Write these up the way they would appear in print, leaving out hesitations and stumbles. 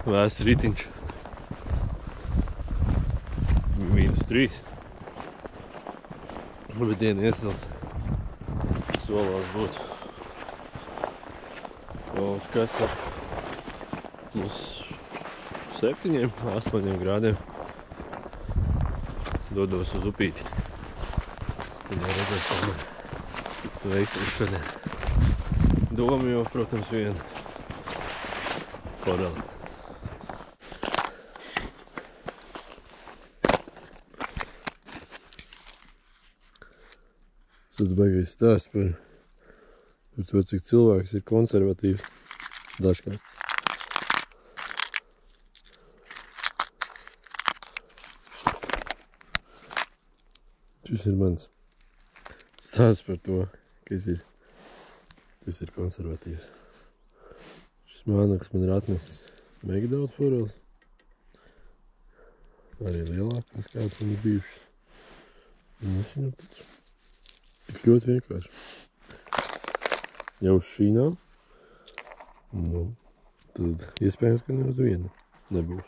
Vēsts ritiņš. -3. Bet diena iesils. Solās būt. Kaut kas ar mums 7, 8 grādiem. Dodos uz upīti. Tad jau redzēsim veiksmi šodien. Doma jau, protams, viena. Forela. Tas baigais stāsts par to, cik cilvēks ir konservatīvs dažkārt. Šis ir mans stāsts par to, kas ir konservatīvs. Šis mānaklis man ir atnesis mega daudz foreles. Arī lielākās kāds man ir bijušas. Un es viņu taču tik ļoti vienkārši. Ja uz šīnām, nu, tad iespējams, ka ne uz vienu nebūs.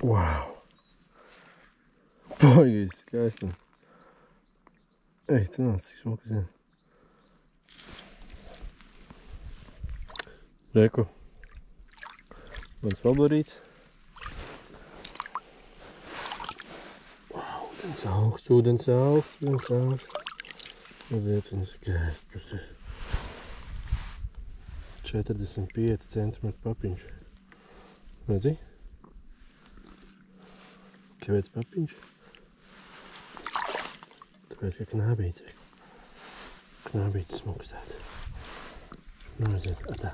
Wow! Baigais skaisti. Ej, tu nāc, cik smuka zina. Reku. Mans favorīts. Wow, ūdens augsts. Mazliet viņa skaisti. 45 centimetru papiņš. Redzi? Kāpēc papiņš? Tāpēc, ka knābīts ir. Knābīts smuks tāds. Nu, redziet, tā.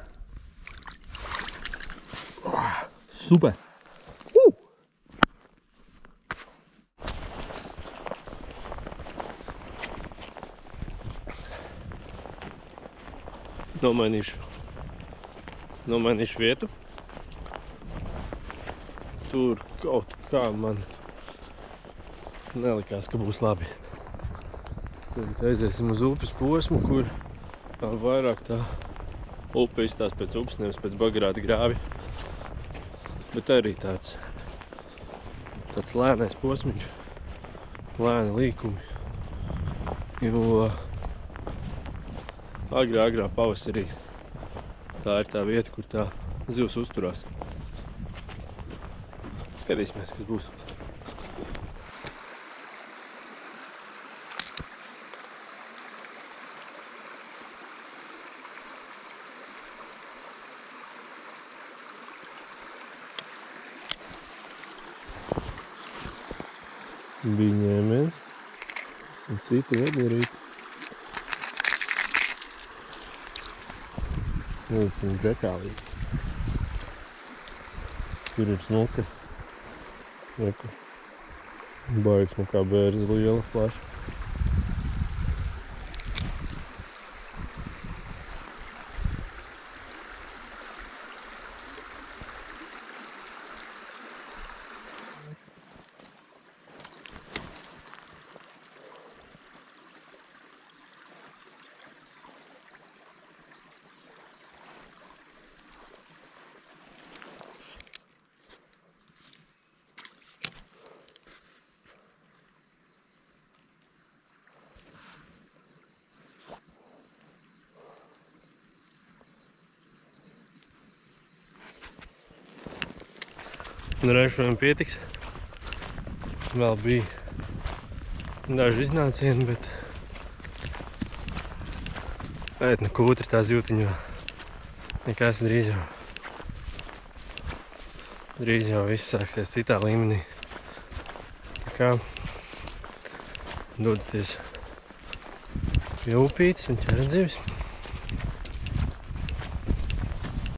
Super! Nomainīšu vietu. Tur kaut kā man nelikās, ka būs labi. Tagad aiziesim uz upes posmu, kur vairāk tā upe izstās pēc upes, nevis pēc Bagrāta grāvi. Bet arī tāds lēnais posmiņš, lēni līkumi. Jo agrā pavasarī tā ir tā vieta, kur tā zivs uzturās. Skatīsimies, kas būs. Bija ņēmēns. Un citi vedierīti. Viņam džekālīti. Tur ir smuka. Reku. Baigs smukā bērza liela plaša. Nu, reiz šodien pietiks. Vēl bija daži iznācieni, bet ēt, nu kūtri tā zīltiņo. Nekas drīz jau viss sāksies citā līmenī. Tā kā dodaties pie upītes un ķerat zivis.